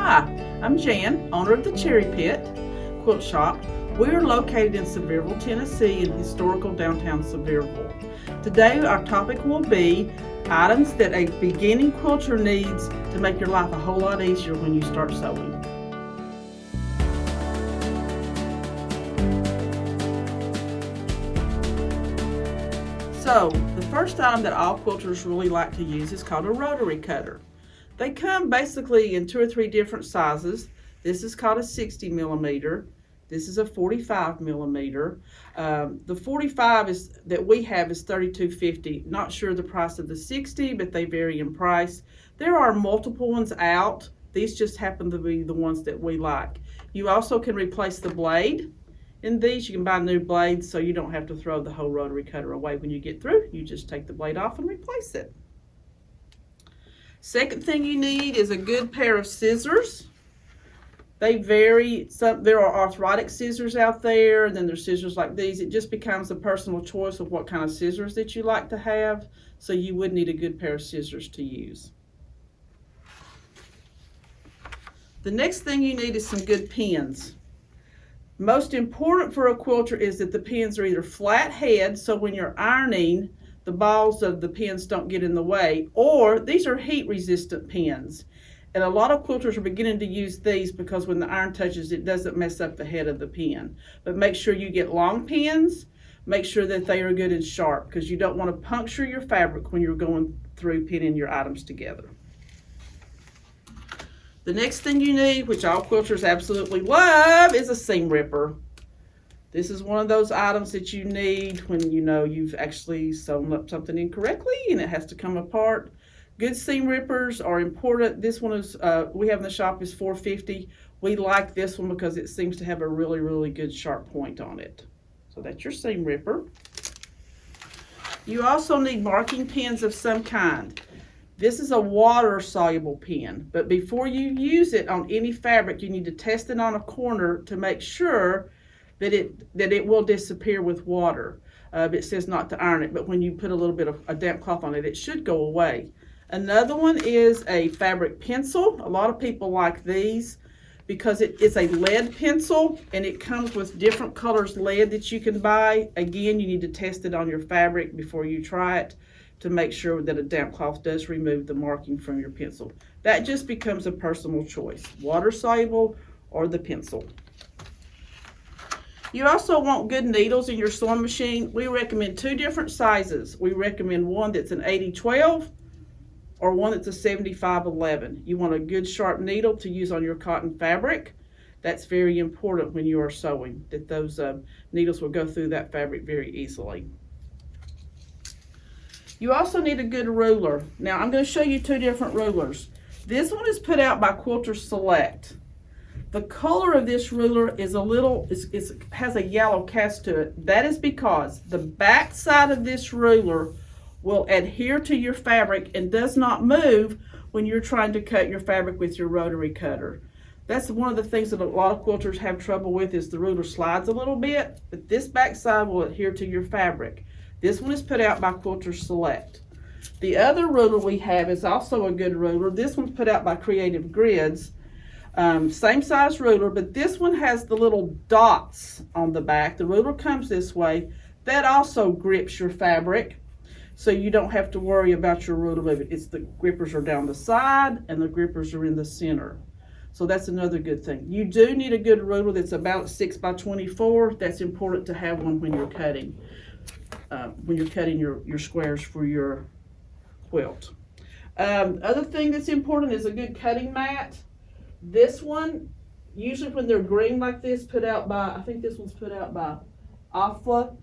Hi, I'm Jan, owner of the Cherry Pit Quilt Shop. We are located in Sevierville, Tennessee, in historical downtown Sevierville. Today our topic will be items that a beginning quilter needs to make your life a whole lot easier when you start sewing. So, the first item that all quilters really like to use is called a rotary cutter. They come basically in 2 or 3 different sizes. This is called a 60 millimeter. This is a 45 millimeter. The 45 that we have is $32.50. Not sure the price of the 60, but they vary in price. There are multiple ones out. These just happen to be the ones that we like. You also can replace the blade. In these, you can buy new blades so you don't have to throw the whole rotary cutter away when you get through. You just take the blade off and replace it. Second thing you need is a good pair of scissors. They vary. There are arthritic scissors out there, and then there's scissors like these. It just becomes a personal choice of what kind of scissors that you like to have, so you would need a good pair of scissors to use. The next thing you need is some good pins. Most important for a quilter is that the pins are either flat head, so when you're ironing, the balls of the pins don't get in the way, or these are heat resistant pins. And a lot of quilters are beginning to use these because when the iron touches it doesn't mess up the head of the pin. But make sure you get long pins, make sure that they are good and sharp, because you don't want to puncture your fabric when you're going through pinning your items together. The next thing you need, which all quilters absolutely love, is a seam ripper. This is one of those items that you need when you know you've actually sewn up something incorrectly and it has to come apart. Good seam rippers are important. This one is we have in the shop is $4.50. We like this one because it seems to have a really good sharp point on it. So that's your seam ripper. You also need marking pins of some kind. This is a water soluble pen, but before you use it on any fabric, you need to test it on a corner to make sure that it will disappear with water. It says not to iron it, but when you put a little bit of a damp cloth on it, it should go away. Another one is a fabric pencil. A lot of people like these because it's a lead pencil and it comes with different colors lead that you can buy. Again, you need to test it on your fabric before you try it to make sure that a damp cloth does remove the marking from your pencil. That just becomes a personal choice, water soluble or the pencil. You also want good needles in your sewing machine. We recommend 2 different sizes. We recommend one that's an 80-12 or one that's a 75-11. You want a good sharp needle to use on your cotton fabric. That's very important when you are sewing, that those needles will go through that fabric very easily. You also need a good ruler. Now I'm going to show you 2 different rulers. This one is put out by Quilter Select. The color of this ruler is has a yellow cast to it. That is because the back side of this ruler will adhere to your fabric and does not move when you're trying to cut your fabric with your rotary cutter. That's one of the things that a lot of quilters have trouble with, is the ruler slides a little bit, but this back side will adhere to your fabric. This one is put out by Quilter Select. The other ruler we have is also a good ruler. This one's put out by Creative Grids. Same size ruler, but this one has the little dots on the back. The ruler comes this way. That also grips your fabric, so you don't have to worry about your ruler moving. The grippers are down the side and the grippers are in the center. So that's another good thing. You do need a good ruler that's about 6 by 24. That's important to have one when you're cutting. Your squares for your quilt. Other thing that's important is a good cutting mat. This one, usually when they're green like this, put out by, I think this one's put out by Afla.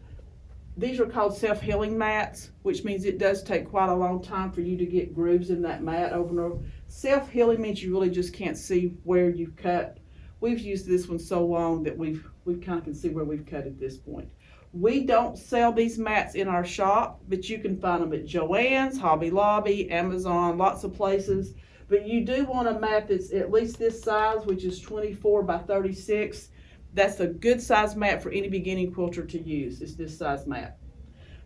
These are called self-healing mats, which means it does take quite a long time for you to get grooves in that mat over and over. Self-healing means you really just can't see where you've cut. We've used this one so long that we kind of can see where we've cut at this point. We don't sell these mats in our shop, but you can find them at Joann's, Hobby Lobby, Amazon, lots of places. But you do want a mat that's at least this size, which is 24 by 36. That's a good size mat for any beginning quilter to use, is this size mat.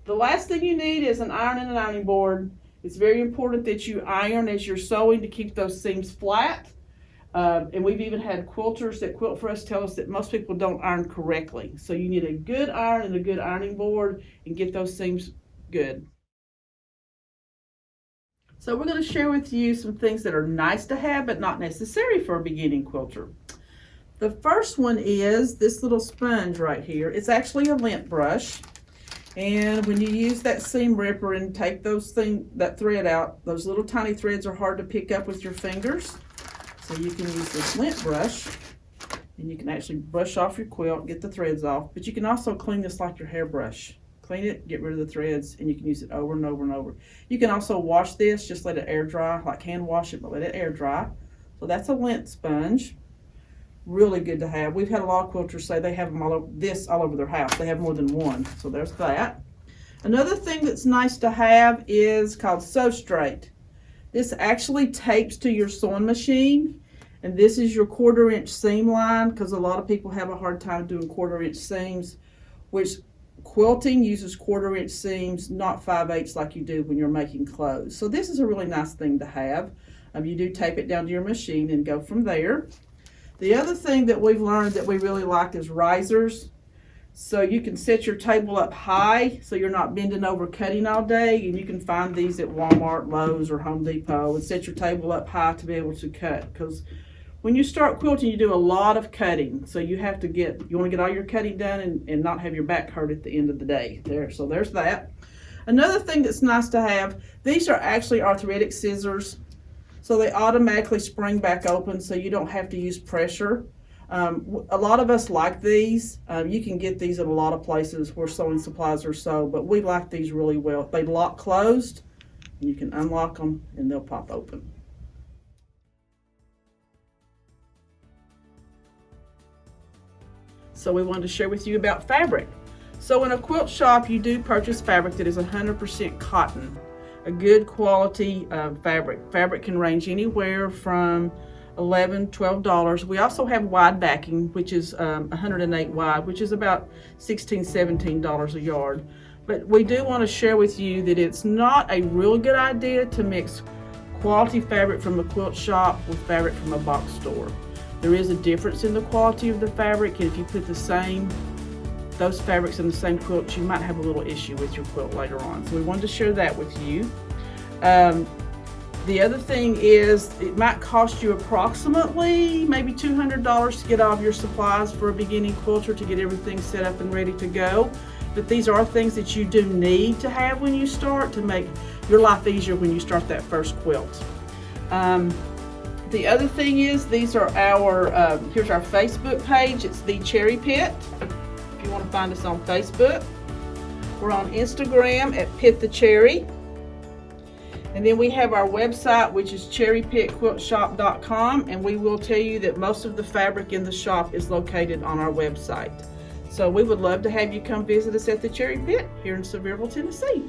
The last thing you need is an iron and an ironing board. It's very important that you iron as you're sewing to keep those seams flat. And we've even had quilters that quilt for us tell us that most people don't iron correctly. So you need a good iron and a good ironing board and get those seams good. So we're going to share with you some things that are nice to have but not necessary for a beginning quilter. The first one is this little sponge right here. It's actually a lint brush. And when you use that seam ripper and take that thread out, those little tiny threads are hard to pick up with your fingers. So you can use this lint brush and you can actually brush off your quilt, get the threads off, but you can also clean this like your hairbrush. Clean it, get rid of the threads, and you can use it over and over and over. You can also wash this, just let it air dry, like hand wash it, but let it air dry. So that's a lint sponge. Really good to have. We've had a lot of quilters say they have them all over their house. They have more than one, so there's that. Another thing that's nice to have is called Sew Straight. This actually tapes to your sewing machine, and this is your 1/4 inch seam line, because a lot of people have a hard time doing 1/4 inch seams, which quilting uses 1/4 inch seams, not 5/8 like you do when you're making clothes. So this is a really nice thing to have. You do tape it down to your machine and go from there. The other thing that we've learned that we really like is risers. So you can set your table up high so you're not bending over cutting all day, and you can find these at Walmart, Lowe's, or Home Depot, and set your table up high to be able to cut. Because when you start quilting, you do a lot of cutting. So you want to get all your cutting done and not have your back hurt at the end of the day. So there's that. Another thing that's nice to have, these are actually arthritic scissors. So they automatically spring back open so you don't have to use pressure. A lot of us like these. You can get these at a lot of places where sewing supplies are sold, but we like these really well. They lock closed, and you can unlock them and they'll pop open. So we wanted to share with you about fabric. So in a quilt shop, you do purchase fabric that is 100% cotton, a good quality fabric. Fabric can range anywhere from $11, $12. We also have wide backing, which is 108 wide, which is about $16, $17 a yard. But we do want to share with you that it's not a real good idea to mix quality fabric from a quilt shop with fabric from a box store. There is a difference in the quality of the fabric, and if you put those fabrics in the same quilt, you might have a little issue with your quilt later on. So we wanted to share that with you. The other thing is it might cost you approximately maybe $200 to get all of your supplies for a beginning quilter to get everything set up and ready to go. But these are things that you do need to have when you start to make your life easier when you start that first quilt. The other thing is these are here's our Facebook page. It's The Cherry Pit. If you want to find us on Facebook. We're on Instagram at Pit the Cherry. And then we have our website, which is cherrypitquiltshop.com, and we will tell you that most of the fabric in the shop is located on our website. So we would love to have you come visit us at the Cherry Pit here in Sevierville, Tennessee.